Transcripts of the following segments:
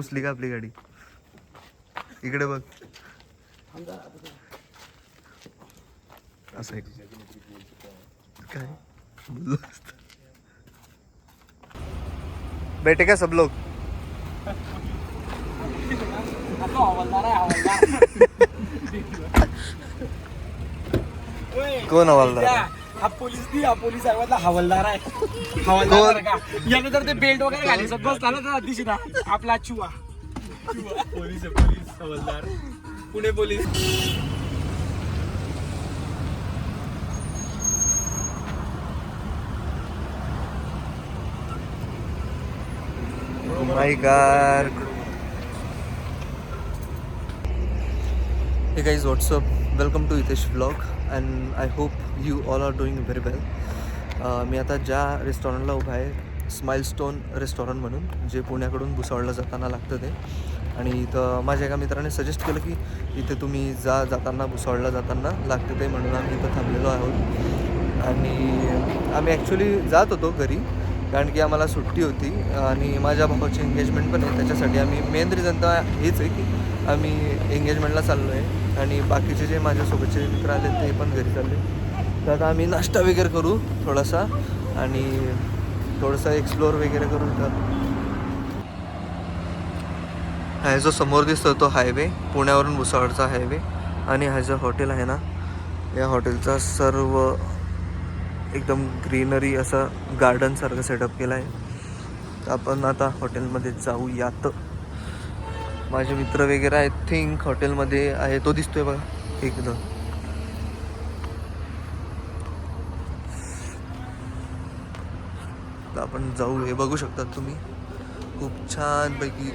घुसली का आपली गाडी? इकडे बघ. असं काय बोललो असतं. बैठे क्या सब लोग? कोण हवालदार? हा पोलीस नाही, हा पोलीस सर्वातला हवालदार आहे. हवालदार का याने तर ते बेल्ट वगैरे घाली बस झालं तर दिशी ना आपला चुवा. पोलीस हवालदार Pune police. My God. Hey guys, what's up? Welcome to Hitesh vlog and I hope you all are doing very well. मी आता ज्या रेस्टॉरंटला उभा आहे स्माइलस्टोन रेस्टॉरंट म्हणून, जे पुण्याकडून भुसावळला जाताना लागतं ते. आणि इथं माझ्या एका मित्राने सजेस्ट केलं की इथे तुम्ही जाताना भुसावळला जाताना लागतं ते, म्हणून आम्ही इथं थांबलेलो आहोत. आणि आम्ही ॲक्च्युली जात होतो घरी, कारण की आम्हाला सुट्टी होती आणि माझ्या भावाची एंगेजमेंट पण आहे. त्याच्यासाठी आम्ही मेन रिझन तर हेच आहे की आम्ही एंगेजमेंटला चाललो आहे आणि बाकीचे जे माझ्यासोबतचे मित्र आले ते पण घरी चालले. तर आता आम्ही नाश्ता वगैरे करू थोडासा आणि थोडंसं एक्सप्लोअर वगैरे करू. तर हा जो समोर दिसतो तो हायवे, पुण्यावरून भुसावळचा हायवे. आणि हा जो हॉटेल आहे ना, या हॉटेलचा सर्व एकदम ग्रीनरी असं गार्डनसारखं सेटअप केलं आहे. तर आपण आता हॉटेलमध्ये जाऊयात. माझे मित्र वगैरे आय थिंक हॉटेलमध्ये आहे, तो दिसतोय बघा एकदम. तर आपण जाऊ, हे बघू शकतात तुम्ही, खूप छान पैकी.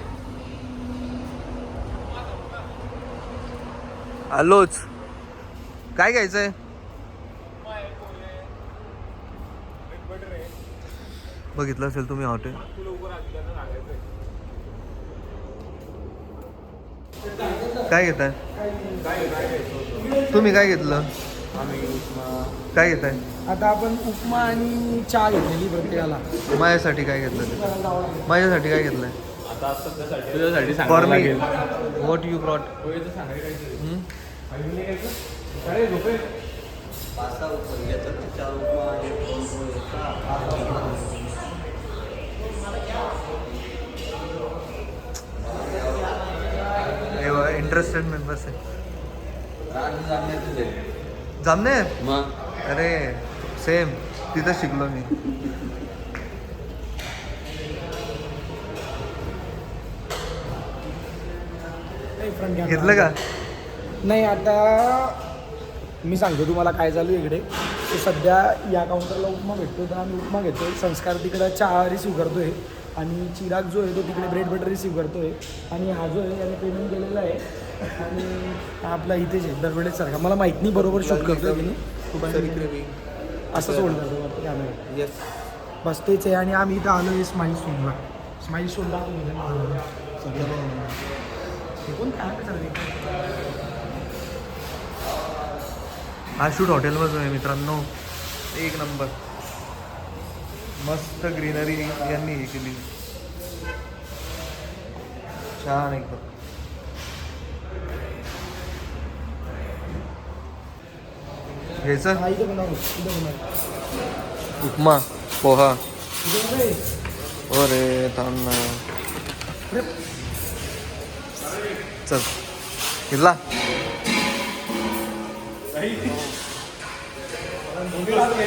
आलोच. काय घ्यायचंय? बघितलं असेल तुम्ही हॉटेल. काय घेताय तुम्ही? काय घेतलं? काय घेताय? आता आपण उपमा आणि चहा घेतलेली प्रत्येकाला. माझ्यासाठी काय घेतलं ते? माझ्यासाठी काय घेतलंय? तुझ्यासाठी for me what you brought? Interested members आहे. जामने मग अरे सेम तिथं शिकलो मी. घेतलं का? नाही, आता मी सांगतो तुम्हाला काय चालू आहे इकडे. तर सध्या या काउंटरला उपमा भेटतो, तर आम्ही उपमा घेतोय. संस्कार तिकडं चहा रिसीव करतोय आणि चिराग जो आहे तो तिकडे ब्रेड बटर रिसीव करतोय. आणि हा जो आहे याने पेमेंट केलेला आहे आणि आपला इथेच आहे दरवेळेस सारखा. मला माहीत नाही बरोबर शूट करतोय मी असं सोडलं तो कॅमेरा. येस बस तेच आहे. आणि आम्ही इथं आलो आहे स्माईल स्टोनला. स्माईल स्टोनला कोण काय चाललं? हा शूट हॉटेलमधून आहे मित्रांनो. एक नंबर मस्त ग्रीनरी यांनी हे केली, छान एकदम. घ्यायचं हा इथं बनवलं, इथं बनवलं. उपमा पोहा. इथं बघ. अरे थांब ना, चल घेतला.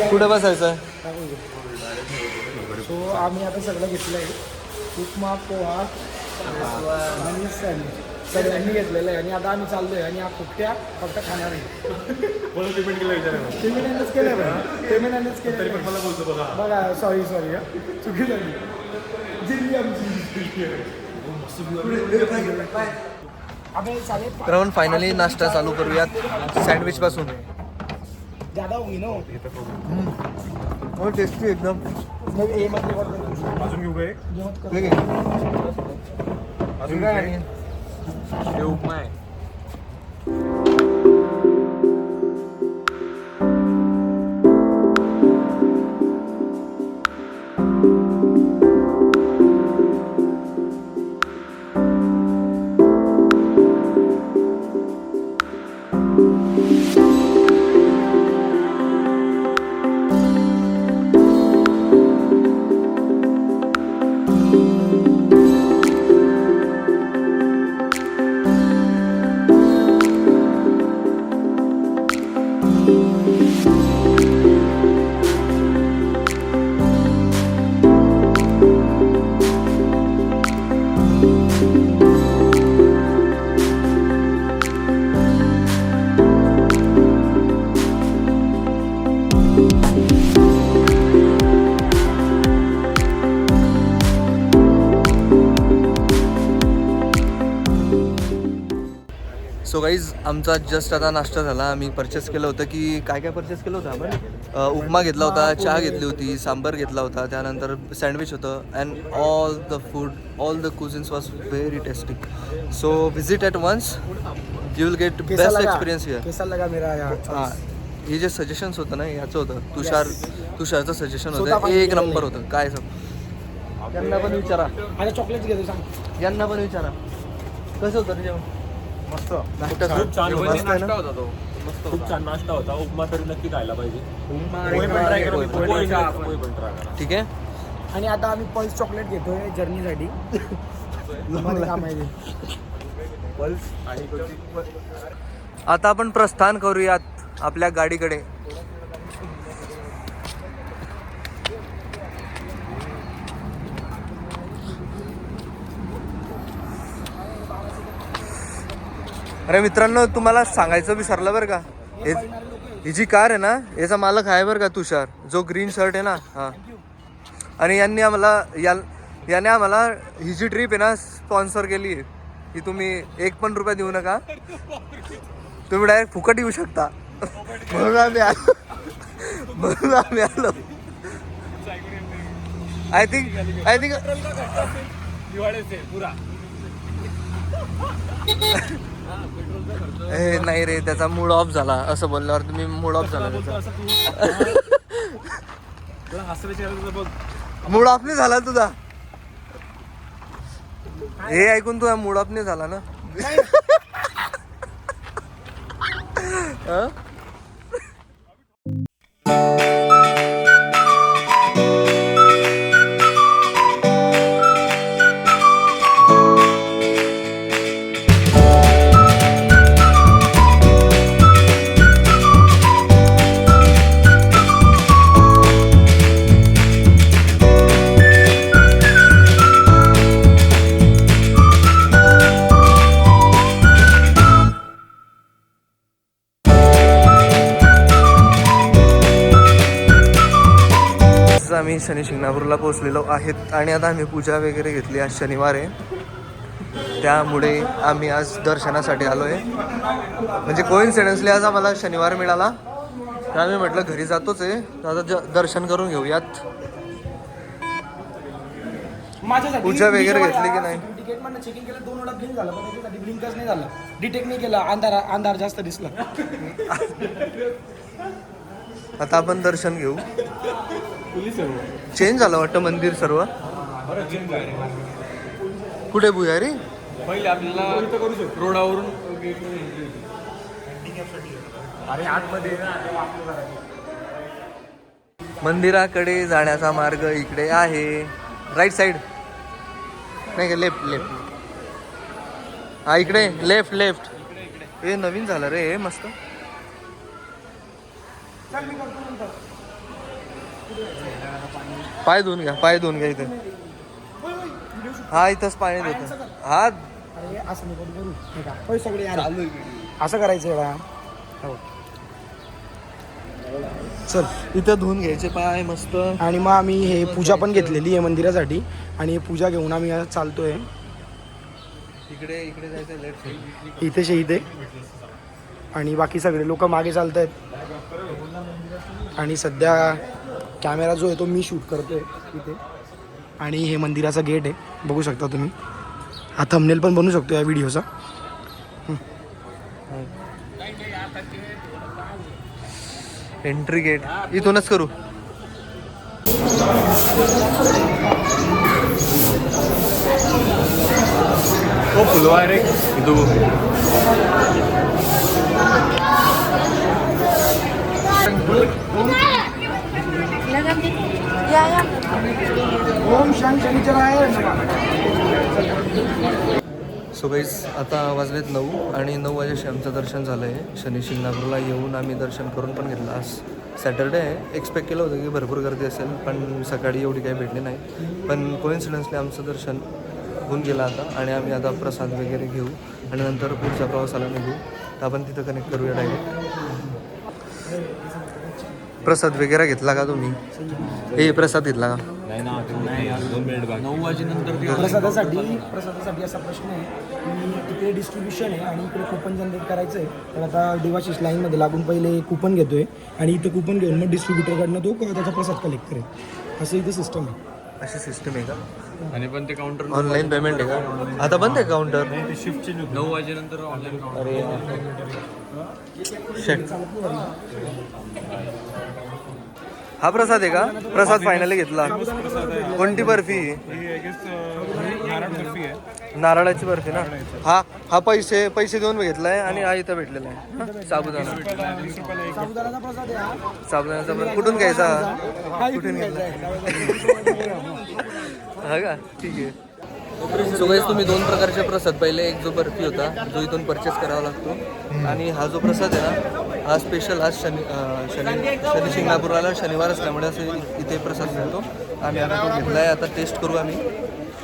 कुठे बसायचं? सो आम्ही आता सगळं घेतलं आहे. उपमा पोहा आणि सँडविच सगळ्यांनी घेतलेलं आहे. आणि आता आम्ही चाललो आहे आणि हा कुठ्या फक्त खाणार आहे. पेमेंट केलं विचारायला. पेमेंटच केलं बरं, पेमेंटच केलं. तरी पण मला बोलतो बघा. बघा सॉरी हा चुकी झाली. जिल्ली आमची. तर आपण फायनली नाश्ता चालू करूयात सँडविच पासून. ज्यादा होगी ना हो, टेस्टी एकदम. अजून घेऊ काय? हे घे. अजून काय काय? आणि? हे उपमा आहे. सो गाईज आमचा जस्ट आता नाश्ता झाला. आम्ही परचेस केलं होतं की काय काय परचेस केलं होतं आपण. उपमा घेतला होता, चहा घेतली होती, सांबार घेतला होता, त्यानंतर सँडविच होतं. And all the food, all the cuisines was very tasty. So visit at once, you will get best experience here. कैसा लगा मेरा हां, हे जे सजेशन्स होतं ना याचं होतं, तुषारचं सजेशन होतं, एक नंबर होतं. काय सांग, यांना पण विचारा, आता चॉकलेट घेतो सांग. यांना पण विचारा कसं होतं रे जेवण. मस्त. नाश्ता खूप छान मस्त आहे ना? होता तो. खूप छान नाश्ता होता. उपमा तरी नक्की खायला पाहिजे. पोहे पण try करा. पोहे पण try करा. ठीक आहे. आणि आता आम्ही पल्स चॉकलेट घेतोय जर्नीसाठी. मला काम आहे ते. पल्स आणि आता आपण प्रस्थान करूयात आपल्या गाडीकडे. अरे मित्रांनो, तुम्हाला सांगायचं विसरलं बरं का, ही जी कार आहे ना याचा मालक आहे बरं का, तुषार, जो ग्रीन शर्ट आहे ना. हां, आणि याने आम्हाला ही जी ट्रिप आहे ना स्पॉन्सर केली आहे की तुम्ही एक पण रुपया देऊ नका, तुम्ही डायरेक्ट फुकट येऊ शकता. म्हणून आम्ही आलो. आय थिंक नाही रे, त्याचा मूड ऑफ झाला असं बोलल्यावर. तुम्ही मूड ऑफ झाला त्याचा. मूड ऑफ नाही झाला तुझा, हे ऐकून तुझा मूड ऑफ नाही झाला ना. आम्ही शनी शिंगणापूरला पोहोचलेलो आहेत आणि आता आम्ही पूजा वगैरे घेतली. आज शनिवार आहे, त्यामुळे आम्ही आज दर्शनासाठी आलो आहे. म्हणजे कोइन्सिडन्सली आज आम्हाला शनिवार मिळाला, तर आम्ही म्हटलं घरी जातोच आहे, तर आता दर्शन करून घेऊयात. माझ्यासाठी पूजा वगैरे घेतली की नाही? तिकीट म्हणून चेकिंग केलं, 2 वेळा ब्लिंक झालं, पण त्याच्यासाठी ब्लिंकच नाही झालं, डिटेक्ट नाही केलं, अंधार जास्त दिसला. आता आपण दर्शन घेऊ. चेंज झालं वाटतं मंदिर सर्व. कुठे भुयारी? पहिले आपल्याला रोडावरून मंदिराकडे जाण्याचा मार्ग इकडे आहे, राईट साईड नाही का, लेफ्ट. हा इकडे लेफ्ट. हे नवीन झालं रे, हे मस्त. पाय धुवून घ्या इथे. हा इथंच पाणी देतो. हा अरे असं नाही करू नाही का, होय सगळे यार असं करायचं बा. हो चल, इथं धुवून घ्यायचे पाय मस्त. आणि मग आम्ही हे पूजा पण घेतलेली आहे मंदिरासाठी, आणि पूजा घेऊन आम्ही आज चालतोय. इकडे जायचं लेफ्ट साईड. इथे आणि बाकी सगळे लोक मागे चालत आहेत. आणि सध्या कॅमेरा जो आहे तो मी शूट करतोय इथे. आणि हे मंदिराचा गेट आहे, बघू शकता तुम्ही. हा थंबनेल पण बनवू शकतो या व्हिडिओचा. एंट्री गेट इथूनच करू. तो फुलवा रे इथं. ओम शनिचराय नमः. सो गाईज आता वाजलेत 9 आणि 9 वाजेशी आमचं दर्शन झालं आहे. शनी शिंगणापूरला येऊन आम्ही दर्शन करून पण घेतलं. आज सॅटर्डे आहे, एक्सपेक्ट केलं होतं की भरपूर गर्दी असेल, पण सकाळी एवढी काही भेटली नाही. पण कोइन्सिडन्सली आमचं दर्शन होऊन गेलं आता, आणि आम्ही आता प्रसाद वगैरे घेऊ आणि नंतर पुढच्या प्रवासाला निघू. तर आपण तिथं कनेक्ट करूया डायरेक्ट. प्रसाद वगैरे घेतला का तुम्ही? हे प्रसाद घेतला का? नाही ना 2 मिनिट बाकी 9 वाजेनंतर प्रसादासाठी असा प्रश्न आहे की तिकडे डिस्ट्रीब्युशन आहे आणि इकडे कुपन जनरेट करायचं आहे. तर आता देवाशीष लाईनमध्ये लागून पहिले कुपन घेतोय आणि इथं कुपन घेऊन मग डिस्ट्रीब्युटरकडनं तो त्याचा प्रसाद कलेक्ट करेल. असं इथं सिस्टम आहे. अशी सिस्टम आहे का? आणि पण ते काउंटर ऑनलाईन पेमेंट आहे का? आता बंद आहे काउंटर? शिफ्टचे 9 वाजेनंतर ऑनलाईन काउंटर. हा प्रसाद आहे का? प्रसाद फायनली घेतला. कोणती बर्फी? नारळ बर्फी आहे. नारळाची बर्फी ना. हा पैसे देऊन घेतलाय आणि हा इथं भेटलेला आहे साबुदाणा. साबुदाण्याचा प्रसाद आहे हा. साबुदाण्याचा प्रसाद कुठून घ्यायचा? कुठून घ्यायचा? हा का? ठीक आहे. सो गाईस, तुम्ही 2 प्रकारचे प्रसाद पहिले, एक जो बर्फी होता जो इथून परचेस करावा लागतो आणि हा जो प्रसाद आहे ना हा स्पेशल आज शनी शिंगणापूरला शनिवार असल्यामुळे असे इथे प्रसाद मिळतो. आम्ही आता तो घेतला आहे. आता टेस्ट करू आम्ही.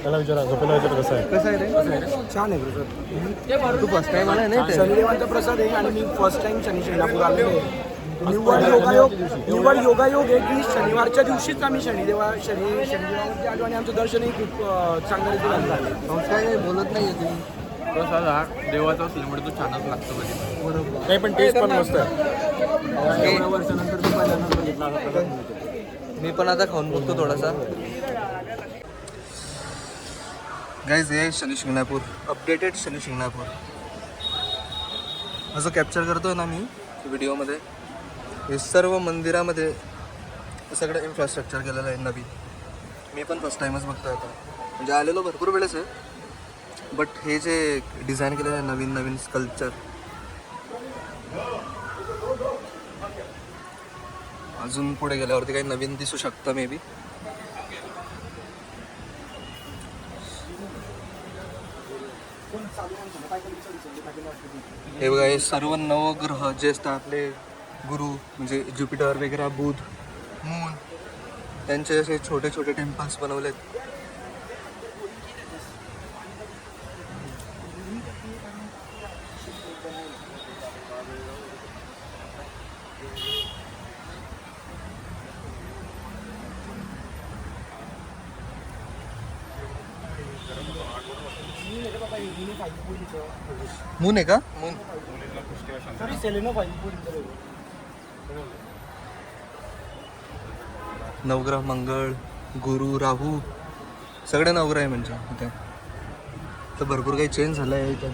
त्याला विचारा कसं आहे. कसं आहे रे? छान आहे प्रसाद. तू फर्स्ट टाइम आला नाही? शनिदेवांचा प्रसाद आहे आणि मी फर्स्ट टाइम शनी शिंगणापूर आलेलो आहे. निव्वळ योगायोग आहे की शनिवारच्या दिवशीच आम्ही शनिदेवाची आलो आणि आमचं दर्शनही खूप चांगल्या रीतीने झालं. काय बोलत नाही तुम्ही? प्रसाद हा देवाचा असल्यामुळे तो छानच लागतो म्हणजे. बरोबर. नाही पण टेस्ट पण मस्त आहे. एवढ्या वर्षानंतर मी पहिल्यांदा बघितला हा प्रसाद मिळतो. मी पण आता खाऊन बघतो थोडासा. गाईज, हे शनी शिंगणापूर, अपडेटेड शनी शिंगणापूर. असं कॅप्चर करतोय ना मी व्हिडिओमध्ये. हे सर्व मंदिरामध्ये सगळं इन्फ्रास्ट्रक्चर केलेलं आहे नवीन. मी पण फर्स्ट टाईमच बघतोय आता. म्हणजे आलेलो भरपूर वेळेस आहे, बट हे जे डिझाईन केलेलं आहे नवीन नवीन स्कल्पचर, अजून पुढे गेल्यावरती काही नवीन दिसू शकतं मे बी. हे बघा, हे सर्व नवग्रह जे असतात आपले गुरु, म्हणजे ज्युपिटर वगैरे, बुध, मून, त्यांचे असे छोटे छोटे टेम्पल्स बनवलेत. मून आहे का? मून नवग्रह, मंगळ, गुरु, राहू, सगळे नवग्रह आहे म्हणजे इथे. तर भरपूर काही चेंज झालं आहे इथं.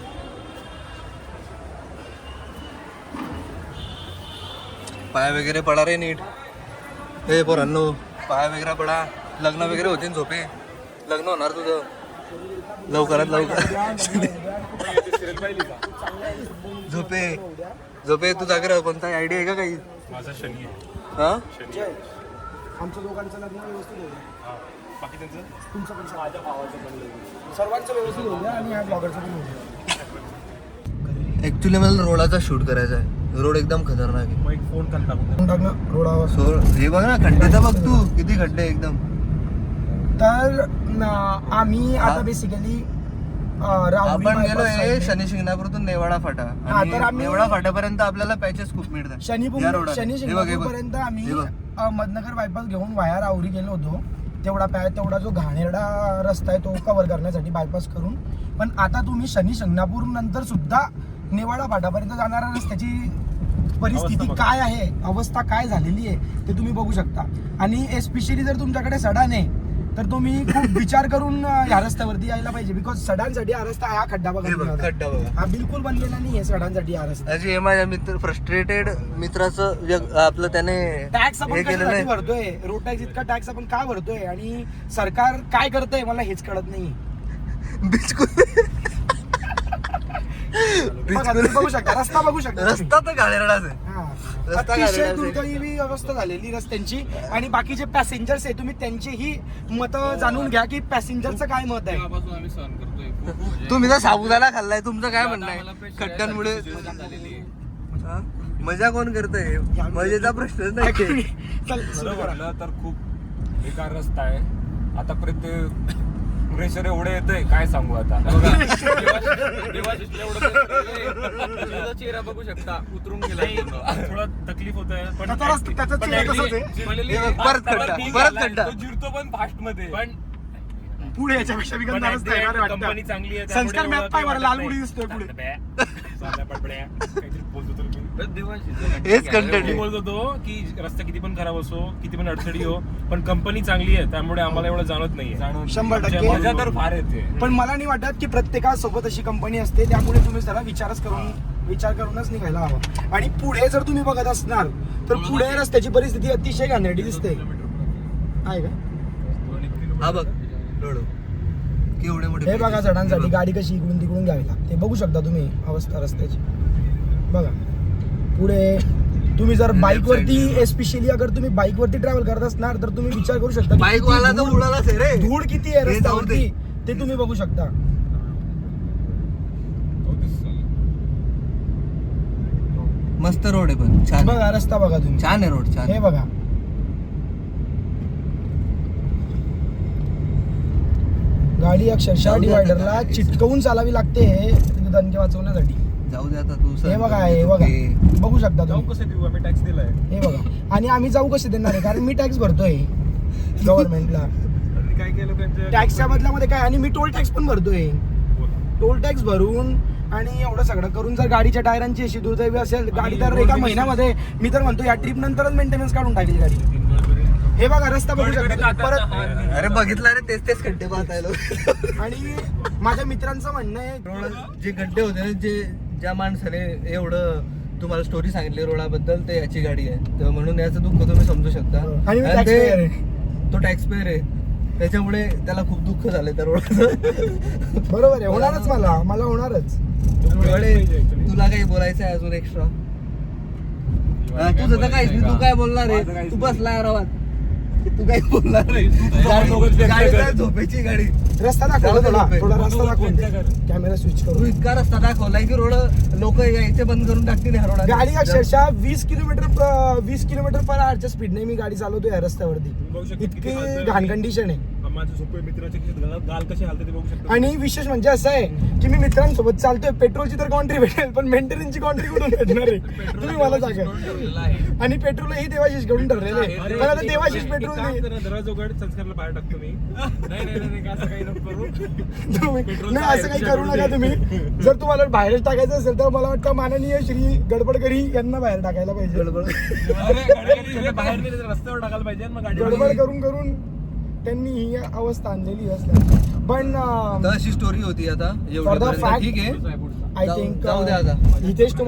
पाय वगैरे पडा रे नीट. हे पोरांनो, पाय वगैरे पडा. लग्न वगैरे होते, झोपे. लग्न होणार तुझं लवकरात लवकर. झोपे तू जागर. कोणता आयडिया आहे का काही? माझा शनी आहे. हा, आमच्या दोघांचं लग्न व्यवस्थित होईल. बाकी त्यांचं तुमचं पण, माझ्या भावाचं पण, सर्वांचं व्यवस्थित होईल आणि ह्या ब्लॉगरचं पण होईल. ऍक्च्युली मला रोडाचा शूट करायचा आहे. रोड एकदम खतरनाक आहे. मग एक फोन टाकून टाकणं रोडावर. सो हे बघ ना, खड्ड्याचा बघ तू, किती खड्डे एकदम. तर आम्ही आता बेसिकली आपण गेलोय शनी शिंगणापूरतून नेवाडा फाटा. आणि तर आम्ही- नेवाडा फाट्यापर्यंत आपल्याला पॅचेस खूप मिळतात. शनी शिंगणापूर पर्यंत आम्ही हे बघ. अहमदनगर बायपास घेऊन वाया राहुरी गेलो होतो. तेवढा जो घाणेरडा रस्ता आहे तो कव्हर करण्यासाठी बायपास करून. पण आता तुम्ही शनी शिंगणापूर नंतर सुद्धा नेवाडा फाटापर्यंत जाणाऱ्या रस्त्याची परिस्थिती काय आहे, अवस्था काय झालेली आहे ते तुम्ही बघू शकता. आणि एस्पेशली जर तुमच्याकडे सडान आहे तर तुम्ही खूप विचार करून ह्या रस्त्यावरती यायला पाहिजे. बिकॉज सडांसाठी हा रस्ता, हा खड्डा बघा, खड्डा बघा, हा बिलकुल बनलेला नाही आहे सडांसाठी हा रस्ता. अशी माझ्या मित्र, फ्रस्ट्रेटेड मित्राचं आपलं त्याने टॅक्स आपण हे केलेलं कशासाठी आहे. भरतोय, रोड टॅक्स इतका टॅक्स आपण का भरतोय आणि सरकार काय करतंय मला हेच कळत नाही. बघा, तुम्ही बघू शकता, रस्ता बघू शकता तुम्ही. रस्ता तर घाणेरडाच आहे. हा. रस्ता अतिशय घाणेरडाच आहे. दुर्दैवी अवस्था झालेली रस्त्यांची. आणि बाकीचे पॅसेंजर्स आहे, तुम्ही त्यांचीही मतं जाणून घ्या की पॅसेंजरचं काय मत आहे. तेव्हापासून आम्ही सहन करतोय. तुम्ही तर साबुदाणा खाल्लाय, तुमचं काय म्हणणं आहे खड्ड्यांमुळे? हा? मजा कोण करतंय? मजेचा प्रश्नच नाही. चल, सुरू खरं करा. म्हटलं तर खूप बेकार रस्ता आहे. आतापर्यंत प्रेशर एवढं येतंय काय सांगू आता चेहरा बघू शकता उतरून गेला थोडं तकलीफ होत आहे पण त्याचा चेहरा तसाच आहे. परत खड्डा. तो जिरतो पण फास्ट मध्ये पण पुढे याच्यापेक्षा बी गंधारच नाही का रे वाटतं. कंपनी चांगली आहे संस्कार मॅप पाय बरं, लाल बुडी दिसतोय पुढे. काहीतरी बोलतो तर मी. हेच कंटेंट मी बोलत होतो की रस्ता किती पण खराब असो किती पण अडचणी हो पण कंपनी चांगली आहे त्यामुळे आम्हाला एवढं जाणवत नाहीये 100%. मजा तर फार येते पण मला नाही वाटत की प्रत्येकासोबत अशी कंपनी असते, त्यामुळे तुम्ही त्याला विचार करूनच निघायला हवा. आणि पुढे जर तुम्ही बघत असणार तर पुढे रस्त्याची परिस्थिती अतिशय घाणेरडी दिसते. आहे का? हा बघ रोड केवढे मोठे हे बघा चढांसाठी गाडी कशी इकडून तिकडून घ्यावी लागते, बघू शकता तुम्ही अवस्था रस्त्याची. बघा पुढे तुम्ही जर बाईकवरती एस्पेशली अगर तुम्ही बाईकवरती ट्रॅव्हल करत असणार तर तुम्ही विचार करू शकता की बाईक किती वाला तर धूळ- उडालाच आहे रे. धूळ किती आहे हे जाऊ दे. रस्त्यावरती ते तुम्ही बघू शकता. मस्त रोड आहे पण छान आहे. बघा रस्ता बघा तुम्ही, छान आहे रोड छान हे बघा. गाडी अक्षरशः जाऊ दे आता डिवायडरला काय. चिटकवून चालावी लागते दणके वाचवण्यासाठी. जाऊ दे आता तू हे बघा हे बघा बघू शकता जाऊ तुम्ही. कसं देऊ आम्ही टॅक्स दिलाय हे बघा आणि आम्ही जाऊ कसे देणार आहे, कारण मी टॅक्स भरतोय गव्हर्नमेंटला. आणि काय केलं त्यांच्या टॅक्सच्या बदल्यामध्ये काय, आणि मी टोल टॅक्स पण भरतोय. टोल टॅक्स भरून आणि एवढं सगळं करून जर गाडीच्या टायरांची अशी दुर्दैवी असेल, गाडी तर एका महिन्यामध्ये मी तर म्हणतो या ट्रिप नंतरच मेंटेनन्स काढून टाकली गाडी. हे बघा रस्ता बघू शकता परत. अरे बघितलं रे तेच खड्डे पाहतायला. आणि माझ्या मित्रांचं म्हणणं आहे रोड जे खड्डे होते ना, जे ज्या माणसाने एवढं तुम्हाला स्टोरी सांगितली रोडाबद्दल ते याची गाडी आहे, तर म्हणून याचं दुःख तुम्ही समजू शकता. आणि मी आणि taxpayer आहे. तो टॅक्स पेअर आहे त्याच्यामुळे त्याला खूप दुःख झालंय त्या रोडाचं. बरोबर आहे, होणारच मला होणारच. तुला काही बोलायचं आहे अजून एक्स्ट्रा? तुझं तर काहीच नाही, तू काय बोलणार आहे? तू बसला आरामात, तू काही बोलणार नाही. गाडी काय झोपेची गाडी. रस्ता दाखव जाऊ दे थोडा लोकं. थोडा रस्ता दाखव, कॅमेरा स्विच तू करू. इतका रस्ता दाखवलाय की रोड लोक यायचे बंद करून टाकतील ह्या रोडा. गाडी अक्षरशः 20 किलोमीटर पर आवरच्या स्पीडने मी गाडी चालवतो या रस्त्यावरती. इतकी घाण कंडिशन आहे. माझ्या झोपे मित्राच्या गाल कसे हालते ते बघू शकतो. आणि विशेष म्हणजे असं आहे की मी मित्रांसोबत चालतोय, पेट्रोलची तर कॉन्ट्री भेटेल पण मेंटेनन्सची कॉन्ट्री कुठून भेटणार आहे तुम्ही मला सांगा. आणि पेट्रोल ही देवाशिष कडून ठरलेलं आहे, पण आता देवाशिष पेट्रोल नाही. दरवाजा उघड संस्कारला बाहेर टाकतो मी. नाही असं काही नको करू. तुम्ही नाही असं काही करू नका तुम्ही. जर तुम्हाला बाहेरच टाकायचं असेल तर मला वाटतं माननीय श्री गडबडकरी यांना बाहेर टाकायला पाहिजे. बाहेर नाही रस्त्यावर टाकायला पाहिजे मग गाडी गडबड करून त्यांनी ही अवस्था आणलेली असल्या. पण तर अशी स्टोरी होती आता For the एवढं fact- ठीक आहे. आय जाऊ- थिंक जाऊ दे आता. इथेच तुम्हाला